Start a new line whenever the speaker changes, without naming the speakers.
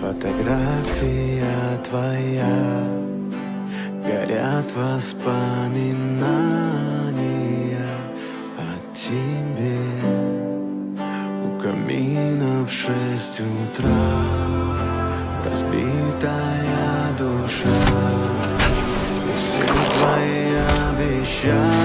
Фотография твоя, горят воспоминания о тебе. У камина в 6 утра разбитая душа, и все твои обещания